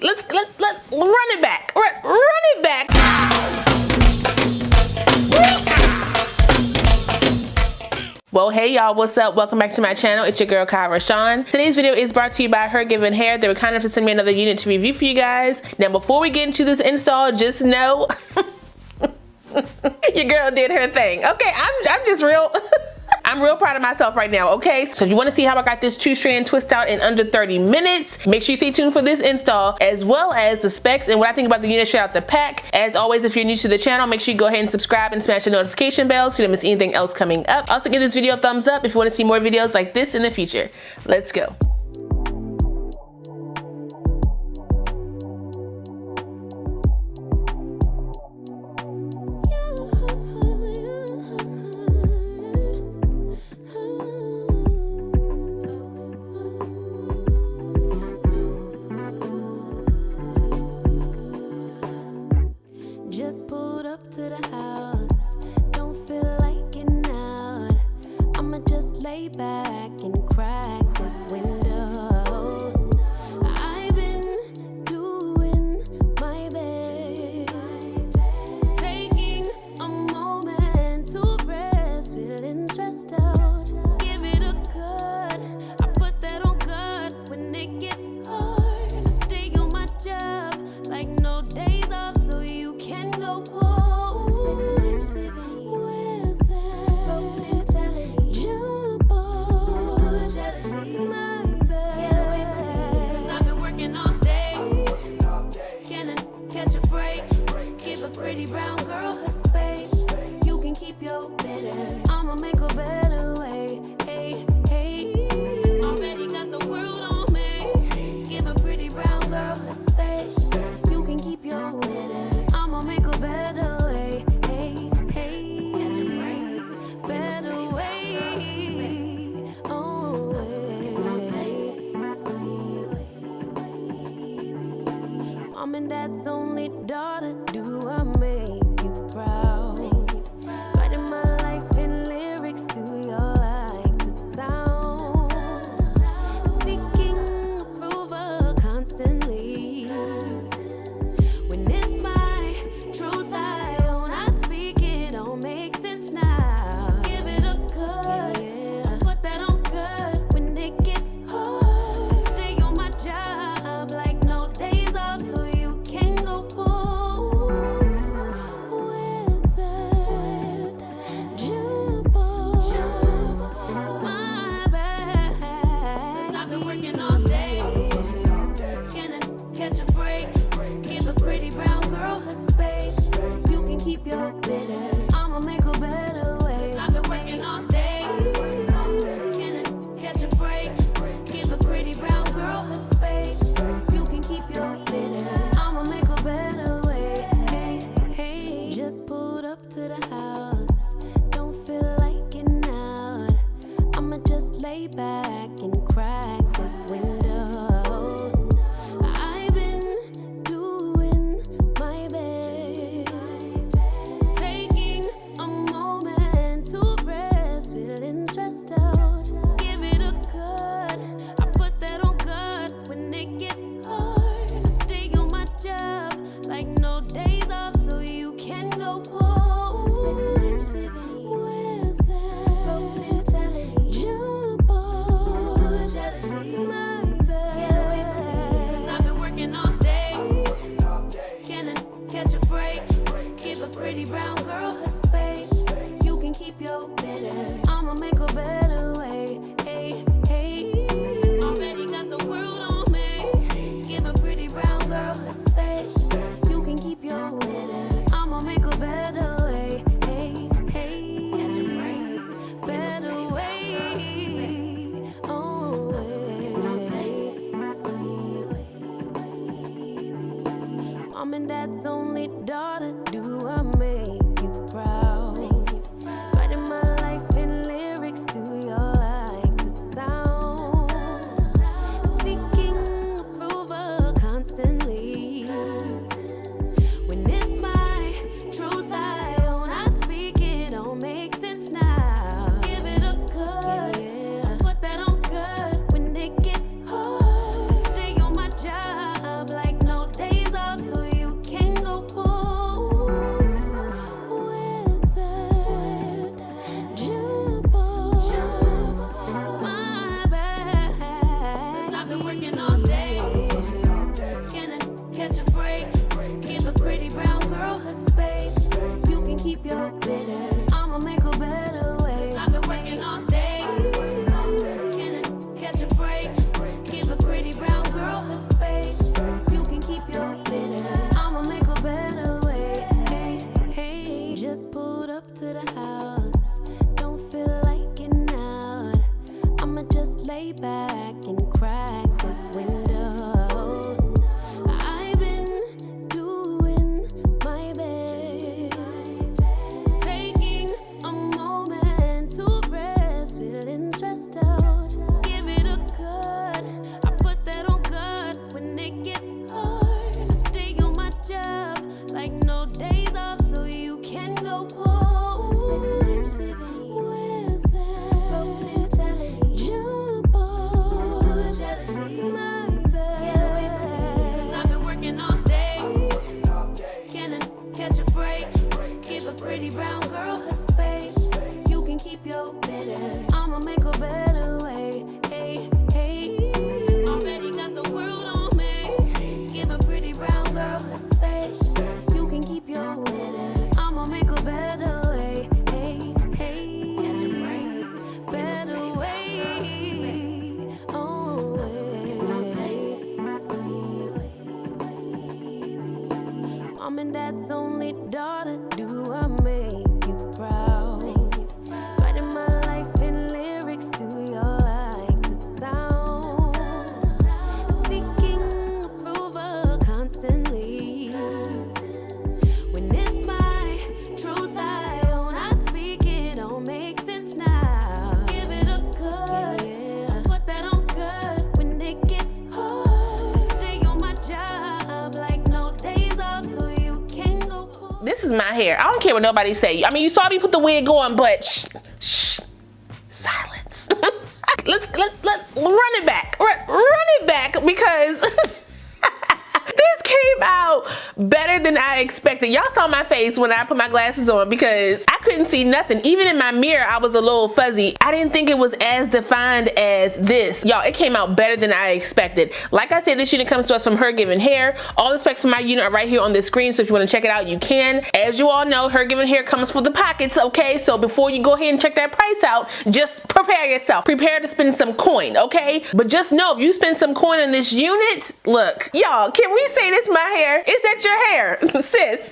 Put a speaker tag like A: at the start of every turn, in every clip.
A: let's run it back. Run it back. Well, hey y'all, what's up? Welcome back to my channel. It's your girl, RaShon. Today's video is brought to you by HerGivenHair. They were kind enough to send me another unit to review for you guys. Now, before we get into this install, just know your girl did her thing. Okay, I'm just real. I'm real proud of myself right now, okay? So if you want to see how I got this 2-strand twist out in under 30 minutes, make sure you stay tuned for this install, as well as the specs and what I think about the unit straight out the pack. As always, if you're new to the channel, make sure you go ahead and subscribe and smash the notification bell so you don't miss anything else coming up. Also, give this video a thumbs up if you want to see more videos like this in the future. Let's go.
B: Just pulled up to the house, don't feel like getting out. I'ma just lay back and crack this window. I've been doing my best, taking a moment to rest, feeling stressed out. Give it a cut, I put that on cut when it gets hard. I stay on my job like no days off, so you can go home with that, jump on, jealousy, my bad. Get away from me, 'cause I've been working all day. Can I catch a break? Give a pretty brown girl her space. You can keep your bitter, I'ma make a better way. Hey, hey, already got the world on me. Give a pretty brown girl her space. You can keep your bitter, I'ma make a better way. Hey, hey, catch a break, better way. Oh, Mom and Dad's only daughter, do I make you proud? Writing my life in lyrics, do you like the sound? Seeking approval constantly. When it's my truth, I own, I speak, it don't make sense now. Give it a cut, I put that on cut when it gets hard. I stay on my job like no days off, so you can go home with that, jump on, my bad. 'Cause I've been working all day. Can I catch a break? Give a pretty brown girl her space. You can keep your bitter, I'ma make a better way. 'Cause I've been working all day. Can I catch a break? Give a pretty brown girl her space. You can keep your bitter, I'ma make a better way. Hey, hey, just pulled up to the house, don't feel like getting out. I'ma just lay back and crack this window. I've been doing my best, taking a moment to rest, feeling stressed out. Give it a cut, I put that on cut when it gets hard. I stay on my job like no days off, so you can go home with that, jump on, jealousy, my bad. Get away from me, 'cause I've been working all day. Can I catch a break? Give a pretty brown girl her space. You can keep your bitter, I'ma make a better way. Hey, hey, already got the world on me. Give a pretty brown girl her space. You can keep your bitter, I'ma make a better way. Hey, hey, catch a break, better way. Oh, Mom and Dad's only daughter, do I make you proud? Writing my life in lyrics, do you like the sound? Seeking approval constantly. When it's my truth, I own, I speak, it don't make sense now. Give it a cut, I put that on cut when it gets hard. I stay on my job like no Mom and dad's only daughter, do I make you proud? Writing my life in lyrics, do you like the sound? Seeking approval constantly. When it's my truth I own, I speak it, don't make sense now. Give it a good, put that on good. When it gets hard, I stay on my job like no days off, so you can go home.
A: This is my hair. I don't care what nobody say. I mean, you saw me put the wig on, but shh, silence. let's run it back. Run it back because this came out better than I expected. Y'all saw my face when I put my glasses on because I couldn't see nothing. Even in my mirror, I was a little fuzzy. I didn't think it was as defined as this. Y'all, it came out better than I expected. Like I said, this unit comes to us from HerGivenHair. All the specs for my unit are right here on the screen, so if you want to check it out, you can. As you all know, HerGivenHair comes for the pockets, okay? So before you go ahead and check that price out, just prepare yourself. Prepare to spend some coin, okay? But just know, if you spend some coin on this unit, look, y'all, can we say this my hair? Is that your hair, sis?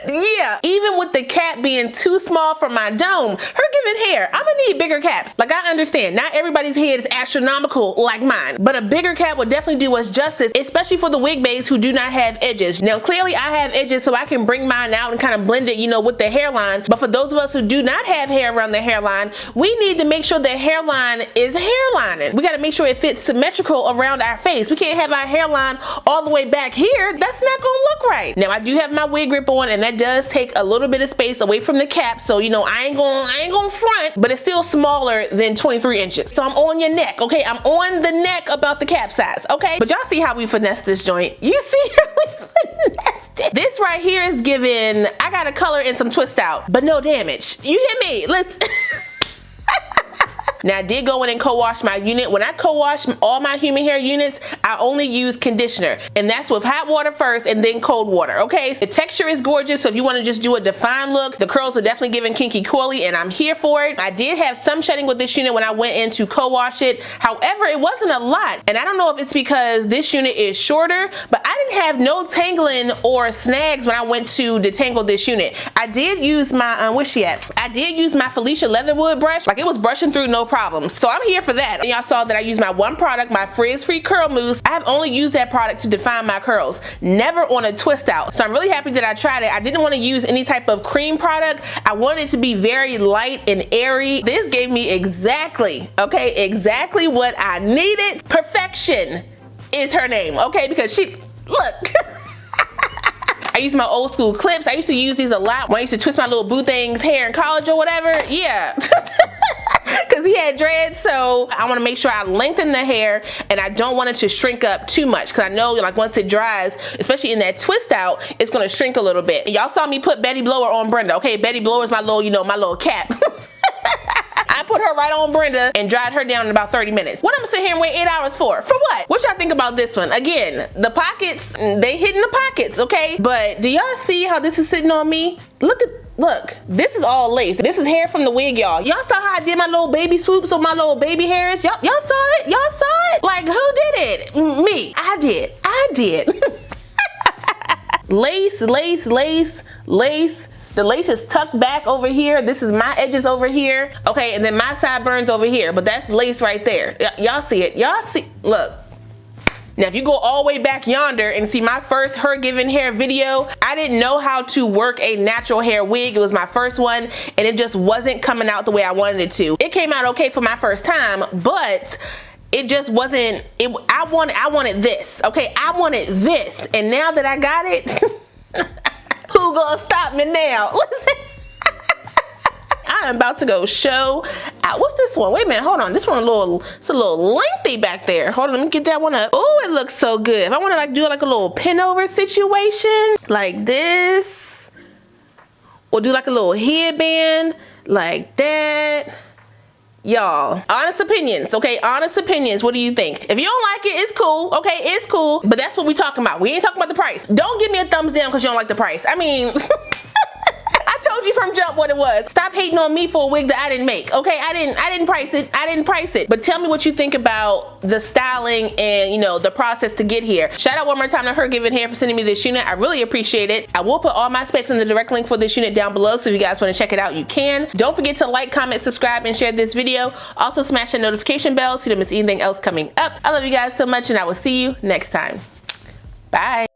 A: Yeah, even with the cap being too small for my dome, HerGivenHair, I'm gonna need bigger caps. Like, I understand, not everybody's head is astronomical like mine, but a bigger cap would definitely do us justice, especially for the wig babes who do not have edges. Now, clearly I have edges, so I can bring mine out and kind of blend it, you know, with the hairline. But for those of us who do not have hair around the hairline, we need to make sure the hairline is hairlining. We gotta make sure it fits symmetrical around our face. We can't have our hairline all the way back here. That's not gonna look right. Now, I do have my wig grip on, and that does take a little bit of space away from the cap, so you know I ain't gonna front, but it's still smaller than 23 inches. So I'm on your neck, okay? I'm on the neck about the cap size, okay? But y'all see how we finesse this joint. You see how we finessed it? This right here is giving, I got a color and some twist out, but no damage. You hear me? Let's Now, I did go in and co-wash my unit. When I co-wash all my human hair units, I only use conditioner, and that's with hot water first and then cold water, okay? The texture is gorgeous, so if you want to just do a defined look, the curls are definitely giving Kinky Coily, and I'm here for it. I did have some shedding with this unit when I went in to co-wash it. However, it wasn't a lot, and I don't know if it's because this unit is shorter, but I didn't have no tangling or snags when I went to detangle this unit. I did use my, where's she at? I did use my Felicia Leatherwood brush. Like, it was brushing through no problem. So I'm here for that. And y'all saw that I used my one product, my frizz-free curl mousse. I have only used that product to define my curls, never on a twist out. So I'm really happy that I tried it. I didn't want to use any type of cream product. I wanted it to be very light and airy. This gave me exactly, okay, exactly what I needed. Perfection is her name, okay, because she, look. I use my old school clips. I used to use these a lot when I used to twist my little boo thing's hair in college or whatever. Yeah. Because he had dreads, so I want to make sure I lengthen the hair, and I don't want it to shrink up too much, because I know, like, once it dries, especially in that twist out, it's going to shrink a little bit. Y'all saw me put Betty Blower on Brenda, okay? Betty Blower is my little, you know, my little cap. I put her right on Brenda and dried her down in about 30 minutes. What I'm gonna sit here and wait 8 hours for? For what? What y'all think about this one? Again, the pockets, they hit in the pockets, okay? But do y'all see how this is sitting on me? Look, this is all lace. This is hair from the wig, y'all. Y'all saw how I did my little baby swoops on my little baby hairs? Y'all saw it? Y'all saw it? Like, who did it? Me. I did. Lace, lace, lace, lace. The lace is tucked back over here. This is my edges over here. Okay, and then my sideburns over here, but that's lace right there. Y'all see it? Y'all see, look. Now, if you go all the way back yonder and see my first HerGivenHair video, I didn't know how to work a natural hair wig. It was my first one, and it just wasn't coming out the way I wanted it to. It came out okay for my first time, but it just wasn't, I wanted this, okay? I wanted this, and now that I got it, who gonna stop me now? Listen. I am about to go show out. What's this one? Wait a minute, hold on. This one it's a little lengthy back there. Hold on, let me get that one up. Oh, it looks so good. If I want to like do like a little pin over situation like this, or do like a little headband like that. Y'all, honest opinions, okay? Honest opinions. What do you think? If you don't like it, it's cool, okay? It's cool, but that's what we talking about. We ain't talking about the price. Don't give me a thumbs down because you don't like the price. I mean, I told told you from jump what it was. Stop hating on me for a wig that I didn't make, okay? I didn't price it. I didn't price it. But tell me what you think about the styling and, you know, the process to get here. Shout out one more time to HerGivenHair for sending me this unit. I really appreciate it. I will put all my specs in the direct link for this unit down below, so if you guys want to check it out, you can. Don't forget to like, comment, subscribe, and share this video. Also smash the notification bell so you don't miss anything else coming up. I love you guys so much, and I will see you next time. Bye.